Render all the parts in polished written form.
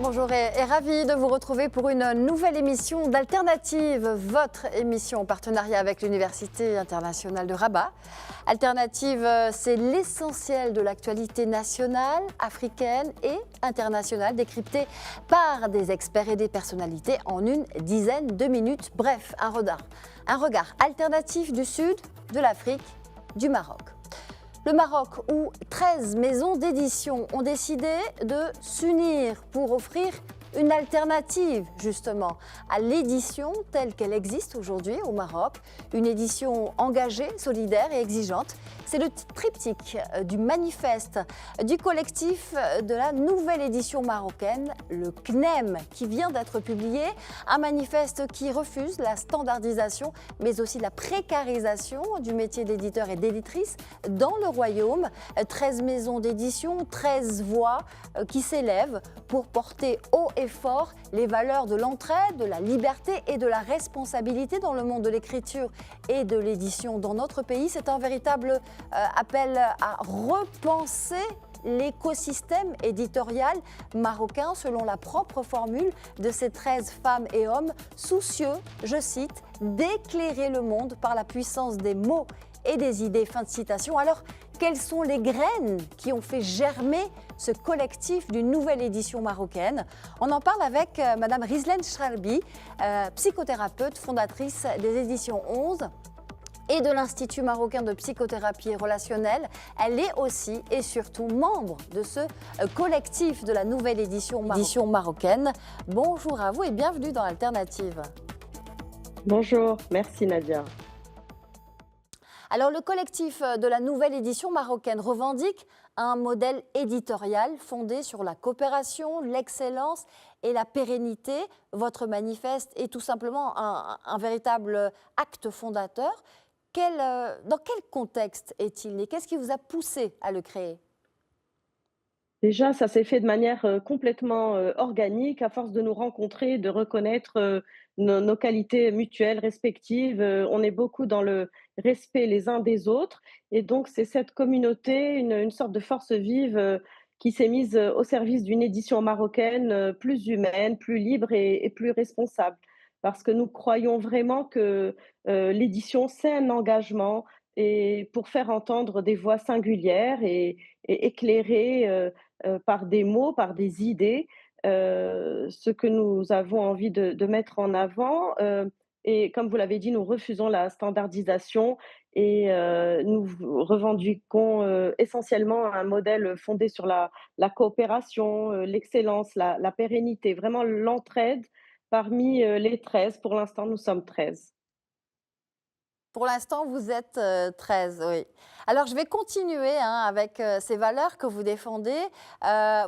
bonjour et ravie de vous retrouver pour une nouvelle émission d'Alternative, votre émission en partenariat avec l'Université internationale de Rabat. Alternative, c'est l'essentiel de l'actualité nationale, africaine et internationale, décryptée par des experts et des personnalités en une dizaine de minutes. Bref, un regard alternatif du Sud, de l'Afrique, du Maroc. Le Maroc, où 13 maisons d'édition ont décidé de s'unir pour offrir une alternative justement à l'édition telle qu'elle existe aujourd'hui au Maroc, une édition engagée, solidaire et exigeante. C'est le triptyque du manifeste du collectif de la nouvelle édition marocaine, le CNEM, qui vient d'être publié. Un manifeste qui refuse la standardisation, mais aussi la précarisation du métier d'éditeur et d'éditrice dans le royaume. 13 maisons d'édition, 13 voix qui s'élèvent pour porter haut et fort les valeurs de l'entraide, de la liberté et de la responsabilité dans le monde de l'écriture et de l'édition dans notre pays. C'est un véritable appel à repenser l'écosystème éditorial marocain selon la propre formule de ces 13 femmes et hommes soucieux, je cite, d'éclairer le monde par la puissance des mots et des idées. Fin de citation. Alors, quelles sont les graines qui ont fait germer ce collectif d'une nouvelle édition marocaine? On en parle avec Madame Rizlen Charbi, psychothérapeute, fondatrice des éditions 11 et de l'Institut marocain de psychothérapie relationnelle. Elle est aussi et surtout membre de ce collectif de la nouvelle édition marocaine. Bonjour à vous et bienvenue dans Alternative. Bonjour, merci Nadia. Alors, le collectif de la nouvelle édition marocaine revendique un modèle éditorial fondé sur la coopération, l'excellence et la pérennité. Votre manifeste est tout simplement un véritable acte fondateur. Dans quel contexte est-il né? Qu'est-ce qui vous a poussé à le créer? Déjà, ça s'est fait de manière complètement organique, à force de nous rencontrer, de reconnaître nos qualités mutuelles, respectives. On est beaucoup dans le respect les uns des autres. Et donc, c'est cette communauté, une sorte de force vive qui s'est mise au service d'une édition marocaine plus humaine, plus libre et plus responsable. Parce que nous croyons vraiment que l'édition, c'est un engagement et pour faire entendre des voix singulières et éclairer par des mots, par des idées, ce que nous avons envie de mettre en avant. Et comme vous l'avez dit, nous refusons la standardisation et nous revendiquons essentiellement un modèle fondé sur la coopération, l'excellence, la pérennité, vraiment l'entraide parmi les 13. Pour l'instant, nous sommes 13. Pour l'instant, vous êtes 13, oui. Alors, je vais continuer avec ces valeurs que vous défendez.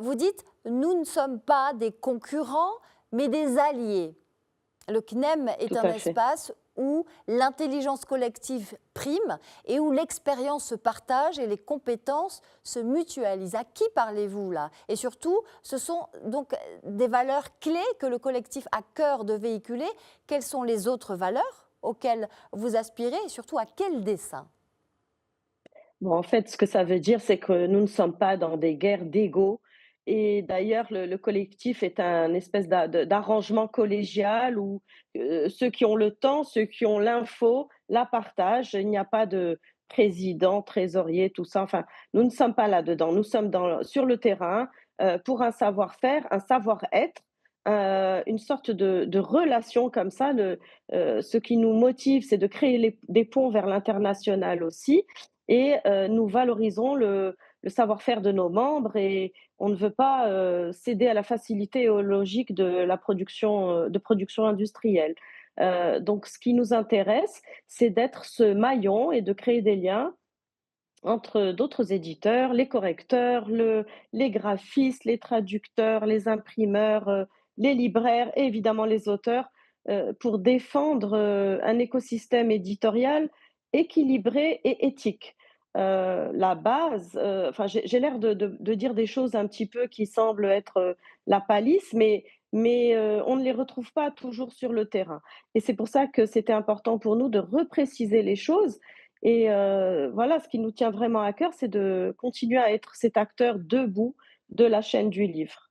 Vous dites, nous ne sommes pas des concurrents, mais des alliés. Le CNEM est Tout un à fait. espace où l'intelligence collective prime et où l'expérience se partage et les compétences se mutualisent. À qui parlez-vous là? Et surtout, ce sont donc des valeurs clés que le collectif a cœur de véhiculer. Quelles sont les autres valeurs auxquelles vous aspirez et surtout à quel dessein? Bon, en fait, ce que ça veut dire, c'est que nous ne sommes pas dans des guerres d'ego. Et d'ailleurs, le collectif est un espèce d'arrangement collégial où ceux qui ont le temps, ceux qui ont l'info, la partagent. Il n'y a pas de président, trésorier, tout ça. Enfin, nous ne sommes pas là-dedans. Nous sommes sur le terrain pour un savoir-faire, un savoir-être, une sorte de relation comme ça. Ce qui nous motive, c'est de créer des ponts vers l'international aussi et nous valorisons le savoir-faire de nos membres et on ne veut pas céder à la facilité et aux logiques de production industrielle. Donc ce qui nous intéresse, c'est d'être ce maillon et de créer des liens entre d'autres éditeurs, les correcteurs, les graphistes, les traducteurs, les imprimeurs, les libraires et évidemment les auteurs, pour défendre un écosystème éditorial équilibré et éthique. La base, enfin j'ai l'air de dire des choses un petit peu qui semblent être la palisse, mais on ne les retrouve pas toujours sur le terrain. Et c'est pour ça que c'était important pour nous de repréciser les choses et voilà, ce qui nous tient vraiment à cœur, c'est de continuer à être cet acteur debout de la chaîne du livre.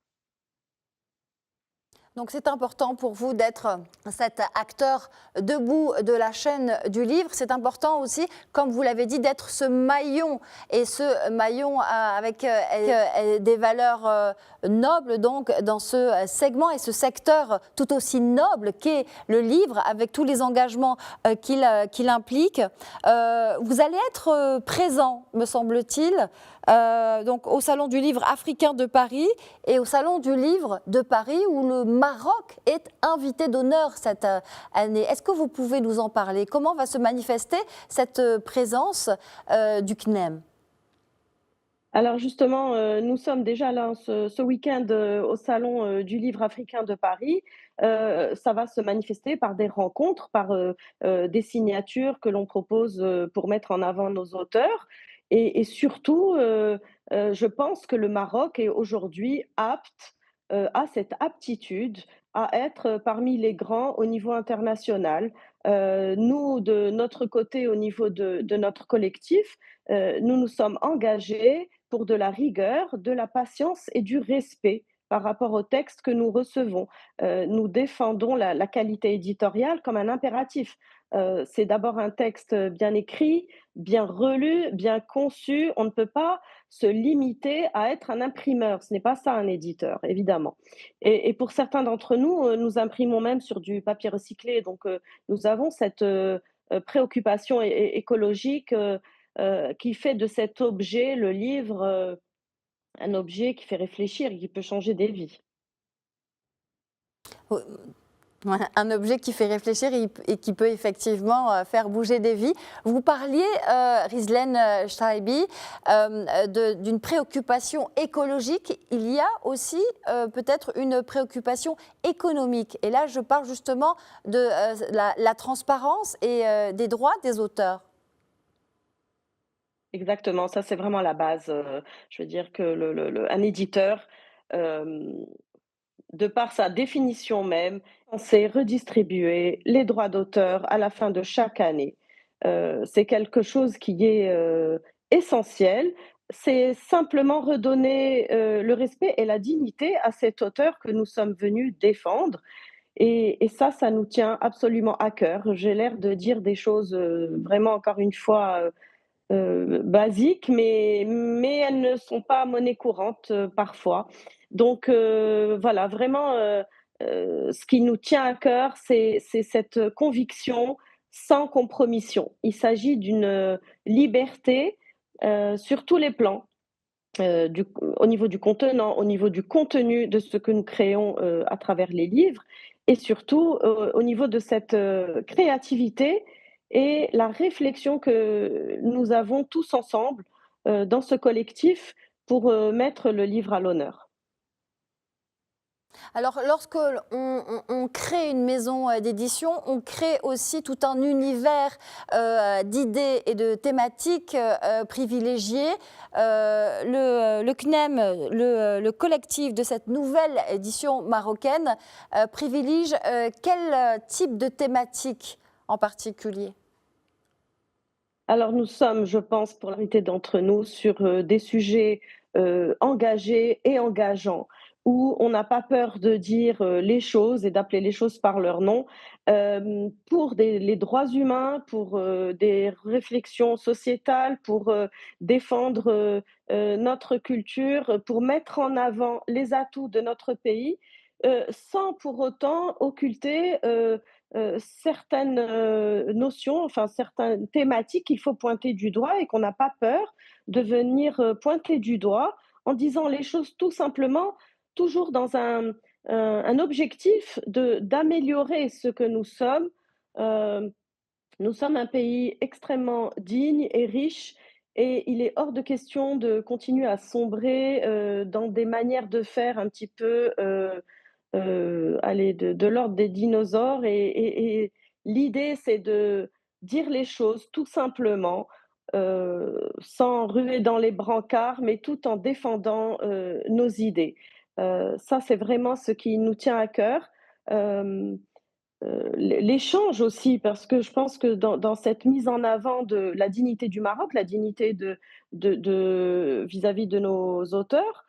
Donc c'est important pour vous d'être cet acteur debout de la chaîne du livre. C'est important aussi, comme vous l'avez dit, d'être ce maillon et ce maillon avec des valeurs nobles donc dans ce segment et ce secteur tout aussi noble qu'est le livre avec tous les engagements qu'il implique. Vous allez être présent, me semble-t-il, donc au Salon du Livre africain de Paris et au Salon du Livre de Paris où le Maroc est invité d'honneur cette année. Est-ce que vous pouvez nous en parler? Comment va se manifester cette présence du CNEM? Alors justement, nous sommes déjà là ce week-end, au Salon, du Livre africain de Paris. Ça va se manifester par des rencontres, par, des signatures que l'on propose, pour mettre en avant nos auteurs et surtout, je pense que le Maroc est aujourd'hui apte, a cette aptitude à être parmi les grands au niveau international. Nous, de notre côté, au niveau de notre collectif, nous nous sommes engagés pour de la rigueur, de la patience et du respect par rapport aux textes que nous recevons. Nous défendons la qualité éditoriale comme un impératif. C'est d'abord un texte bien écrit, bien relu, bien conçu. On ne peut pas se limiter à être un imprimeur. Ce n'est pas ça un éditeur, évidemment. Et pour certains d'entre nous, nous imprimons même sur du papier recyclé. Donc, nous avons cette préoccupation écologique qui fait de cet objet, le livre, un objet qui fait réfléchir et qui peut changer des vies. Ouais, un objet qui fait réfléchir et qui peut effectivement faire bouger des vies. Vous parliez, Rizlen Shaibi, d'une préoccupation écologique. Il y a aussi peut-être une préoccupation économique. Et là, je parle justement de la transparence et des droits des auteurs. Exactement, ça c'est vraiment la base. Je veux dire que un éditeur, hem, de par sa définition même, on sait redistribuer les droits d'auteur à la fin de chaque année. C'est quelque chose qui est, essentiel. C'est simplement redonner, le respect et la dignité à cet auteur que nous sommes venus défendre et ça, ça nous tient absolument à cœur. J'ai l'air de dire des choses, vraiment encore une fois, basiques, mais elles ne sont pas monnaie courante, parfois. Donc voilà, vraiment, ce qui nous tient à cœur, c'est cette conviction sans compromission. Il s'agit d'une, liberté, sur tous les plans, du au niveau du contenant, au niveau du contenu de ce que nous créons, à travers les livres et surtout, au niveau de cette, créativité et la réflexion que nous avons tous ensemble, dans ce collectif pour, mettre le livre à l'honneur. Alors, lorsque on crée une maison d'édition, on crée aussi tout un univers d'idées et de thématiques privilégiées. Le CNEM, le collectif de cette nouvelle édition marocaine, privilégie quel type de thématique en particulier? Alors nous sommes, je pense, pour la majorité d'entre nous, sur, des sujets, engagés et engageants, où on n'a pas peur de dire, les choses et d'appeler les choses par leur nom, pour les droits humains, pour, des réflexions sociétales, pour, défendre, notre culture, pour mettre en avant les atouts de notre pays, sans pour autant occulter, certaines, notions, enfin certaines thématiques qu'il faut pointer du doigt et qu'on n'a pas peur de venir, pointer du doigt en disant les choses tout simplement, toujours dans un objectif d'améliorer ce que nous sommes. Hem, Nous sommes un pays extrêmement digne et riche et il est hors de question de continuer à sombrer, dans des manières de faire un petit peu, allez, de l'ordre des dinosaures et l'idée, c'est de dire les choses tout simplement, sans ruer dans les brancards, mais tout en défendant, nos idées. Ça, c'est vraiment ce qui nous tient à cœur. Hem, l'échange aussi, parce que je pense que dans cette mise en avant de la dignité du Maroc, la dignité de vis-à-vis de nos auteurs,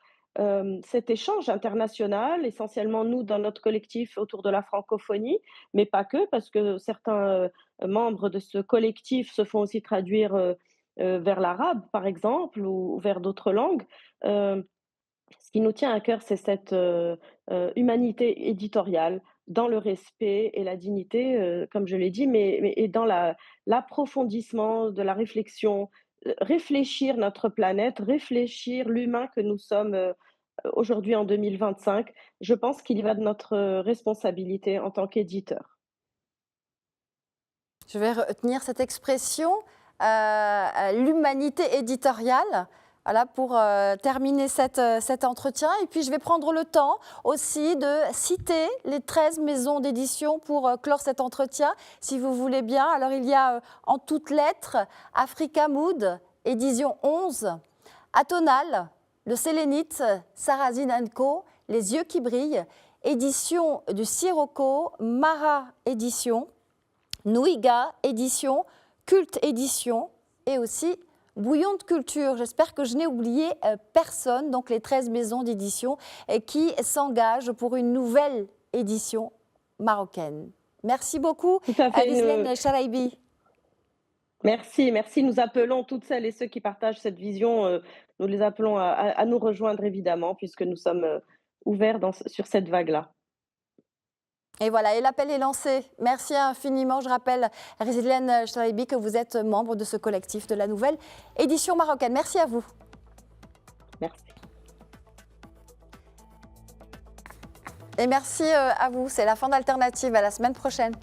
cet échange international, essentiellement nous dans notre collectif autour de la francophonie, mais pas que, parce que certains, membres de ce collectif se font aussi traduire, vers l'arabe, par exemple, ou vers d'autres langues. Hem, Ce qui nous tient à cœur, c'est cette, humanité éditoriale dans le respect et la dignité, comme je l'ai dit, mais et dans l'approfondissement de la réflexion, réfléchir notre planète, réfléchir l'humain que nous sommes, aujourd'hui en 2025. Je pense qu'il y va de notre, responsabilité en tant qu'éditeur. Je vais retenir cette expression, l'humanité éditoriale, voilà, pour terminer cet entretien. Et puis, je vais prendre le temps aussi de citer les 13 maisons d'édition pour clore cet entretien, si vous voulez bien. Alors, il y a en toutes lettres Africa Mood, édition 11, Atonal, Le Sélénite, Sarrazin Co, Les Yeux qui brillent, édition du Sirocco, Mara Édition, Nouiga Édition, Culte Édition et aussi Bouillon de Culture. J'espère que je n'ai oublié personne, donc les 13 maisons d'édition qui s'engagent pour une nouvelle édition marocaine. Merci beaucoup, Tout à fait, Rizlen Charaibi. merci, merci. Nous appelons toutes celles et ceux qui partagent cette vision, nous les appelons à nous rejoindre évidemment puisque nous sommes, ouverts sur cette vague-là. Et voilà, et l'appel est lancé. Merci infiniment. Je rappelle, Rizlen Charaibi, que vous êtes membre de ce collectif de la nouvelle édition marocaine. Merci à vous. Merci. Et merci à vous. C'est la fin d'Alternative. À la semaine prochaine.